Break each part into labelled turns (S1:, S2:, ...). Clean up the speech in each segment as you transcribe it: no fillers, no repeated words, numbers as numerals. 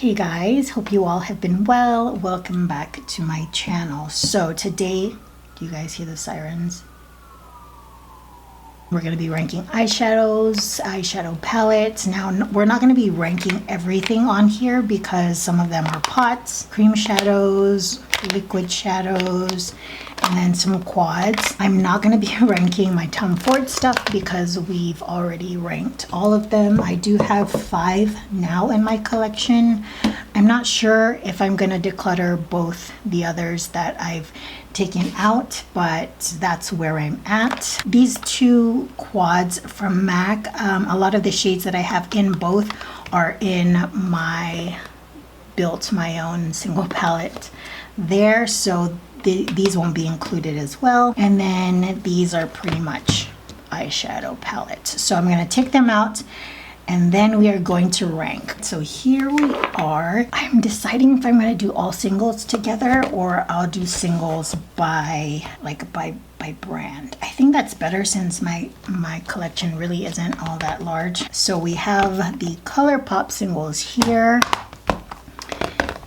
S1: Hey guys, hope you all have been well. Welcome back to my channel. So today, do you guys hear the sirens? We're going to be ranking eyeshadows, eyeshadow palettes. Now, we're not going to be ranking everything on here because some of them are pots, cream shadows, liquid shadows, and then some quads. I'm not going to be ranking my Tom Ford stuff because we've already ranked all of them. I do have 5 now in my collection. I'm not sure if I'm going to declutter both the others that I've taken out, but that's where I'm at. These 2 quads from MAC, a lot of the shades that I have in both are in my built my own single palette there, so these won't be included as well. And then these are pretty much eyeshadow palettes, so I'm going to take them out and then we are going to rank. So here we are. I'm deciding if I'm going to do all singles together or I'll do singles by brand. I think that's better since my collection really isn't all that large. So we have the Colourpop Singles here.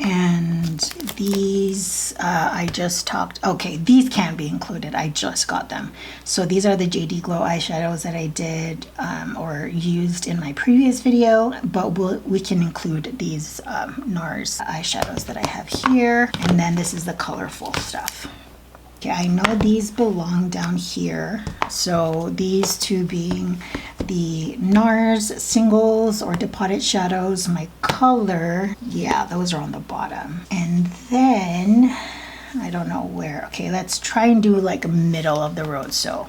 S1: And these I just talked, okay, these can be included. I just got them. So these are the JD Glow eyeshadows that I did or used in my previous video, but we can include these Nars eyeshadows that I have here. And then this is the colorful stuff. Okay, I know these belong down here. So these 2 being the Nars singles or depotted shadows. My color, yeah, those are on the bottom. And then, I don't know where. Okay, let's try and do like a middle of the road. So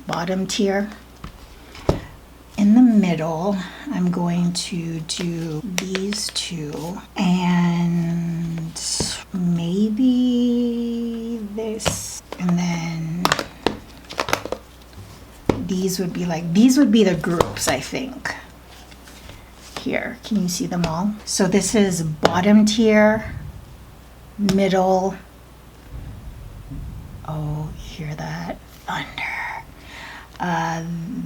S1: bottom tier. In the middle, I'm going to do these 2 and maybe this, and then these would be the groups, I think. Here, can you see them all? So this is bottom tier, middle. Oh, you hear that? Thunder.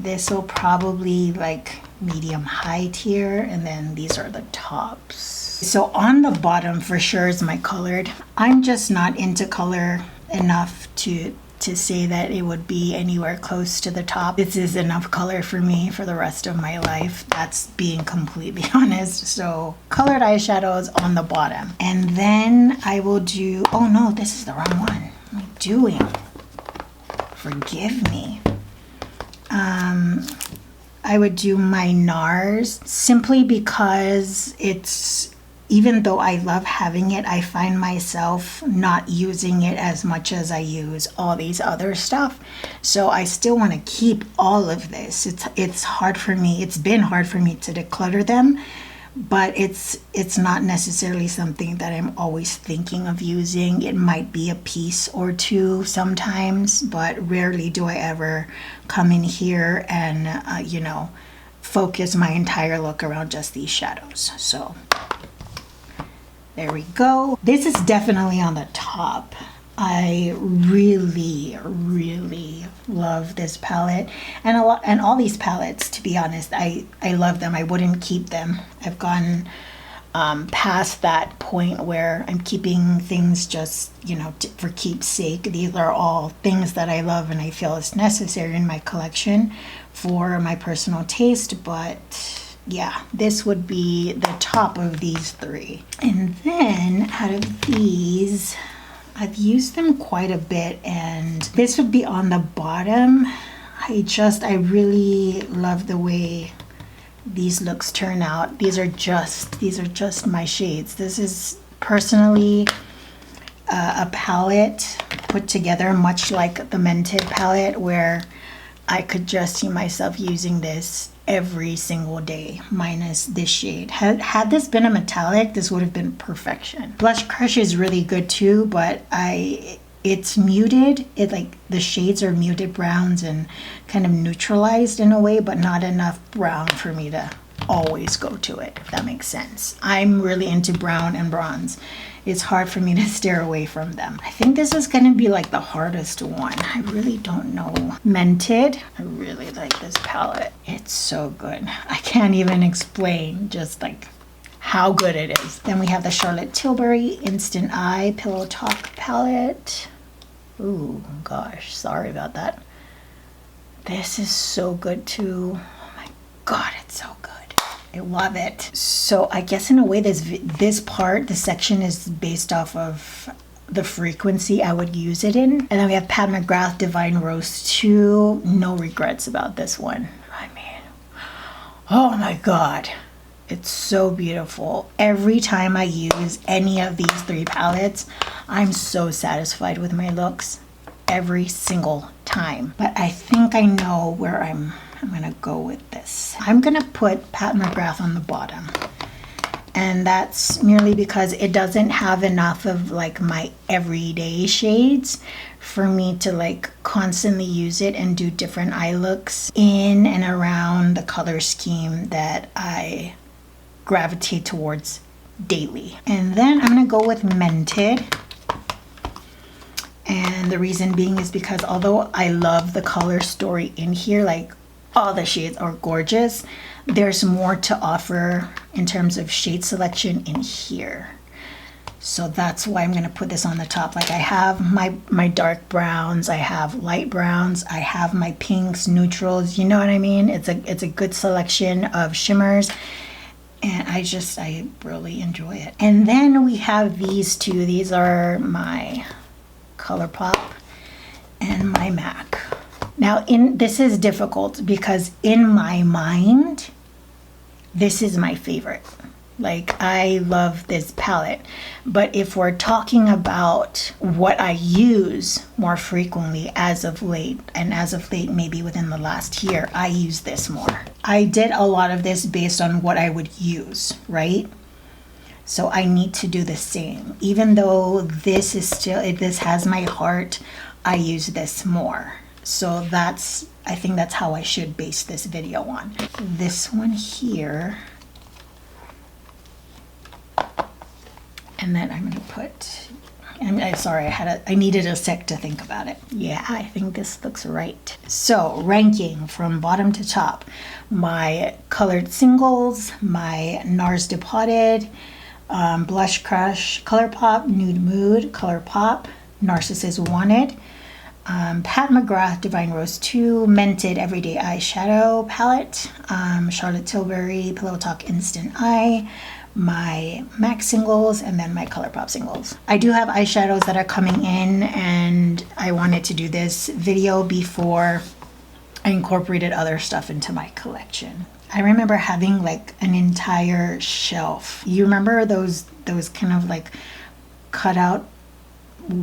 S1: This will probably like medium high tier, and then these are the tops. So on the bottom for sure is my colored. I'm just not into color enough to say that it would be anywhere close to the top. This is enough color for me for the rest of my life. That's being completely honest. So colored eyeshadows on the bottom. And then I will do, oh no, this is the wrong one. What am I doing? Forgive me. I would do my Nars simply because it's, even though I love having it, I find myself not using it as much as I use all these other stuff. So I still want to keep all of this. It's hard for me. It's been hard for me to declutter them, but it's not necessarily something that I'm always thinking of using. It might be a piece or 2 sometimes, but rarely do I ever come in here and focus my entire look around just these shadows. So there we go. This is definitely on the top. I really, really love this palette, and all these palettes, to be honest. I love them. I wouldn't keep them. I've gone past that point where I'm keeping things just, for keepsake. These are all things that I love and I feel is necessary in my collection for my personal taste, but yeah, this would be the top of these 3. And then out of these, I've used them quite a bit, and this would be on the bottom. I really love the way these looks turn out. These are just my shades. This is personally a palette put together much like the Mented palette, where I could just see myself using this every single day, minus this shade. Had this been a metallic, this would have been perfection. Blush Crush is really good too, but it's muted. The shades are muted browns and kind of neutralized in a way, but not enough brown for me to always go to it, if that makes sense. I'm really into brown and bronze. It's hard for me to steer away from them. I think this is gonna be like the hardest one. I really don't know. Mented, I really like this palette. It's so good. I can't even explain just like how good it is. Then we have the Charlotte Tilbury Instant Eye Pillow Talk palette. Ooh, gosh, sorry about that. This is so good too. Oh my God, it's so good. I love it. So I guess in a way this part, the section is based off of the frequency I would use it in. And then we have Pat McGrath Divine Rose 2. No regrets about this one. I mean, oh my God. It's so beautiful. Every time I use any of these 3 palettes, I'm so satisfied with my looks. Every single time. But I think I know where I'm gonna go with this. I'm gonna put Pat McGrath on the bottom. And that's merely because it doesn't have enough of like my everyday shades for me to like constantly use it and do different eye looks in and around the color scheme that I gravitate towards daily. And then I'm gonna go with Mented. And the reason being is because although I love the color story in here, like all the shades are gorgeous, there's more to offer in terms of shade selection in here. So that's why I'm gonna put this on the top. Like I have my dark browns, I have light browns, I have my pinks, neutrals, you know what I mean? It's a good selection of shimmers. And I really enjoy it. And then we have these two. These are my Colourpop and my MAC. Now this is difficult because in my mind, this is my favorite. Like I love this palette, but if we're talking about what I use more frequently as of late, and as of late maybe within the last year, I use this more. I did a lot of this based on what I would use, right? So I need to do the same. Even though this has my heart, I use this more. So I think that's how I should base this video on. This one here. And then I'm gonna put, I'm sorry, I needed a sec to think about it. Yeah, I think this looks right. So ranking from bottom to top, my colored singles, my Nars Depotted, Blush Crush, Colourpop, Nude Mood, Colourpop, Narcissus Wanted, Pat McGrath Divine Rose 2, Mented Everyday Eyeshadow Palette, Charlotte Tilbury Pillow Talk Instant Eye, my MAC singles, and then my Colourpop singles. I do have eyeshadows that are coming in, and I wanted to do this video before I incorporated other stuff into my collection. I remember having like an entire shelf. You remember those kind of like cut out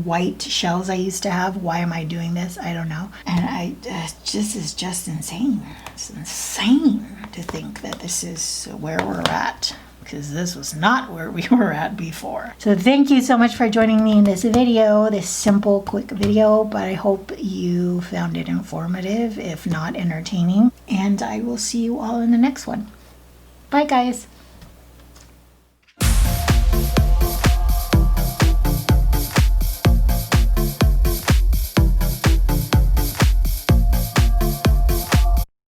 S1: white shelves I used to have? Why am I doing this? I don't know. And this is just insane. It's insane to think that this is where we're at, because this was not where we were at before. So thank you so much for joining me in this video, this simple, quick video, but I hope you found it informative, if not entertaining. And I will see you all in the next one. Bye, guys.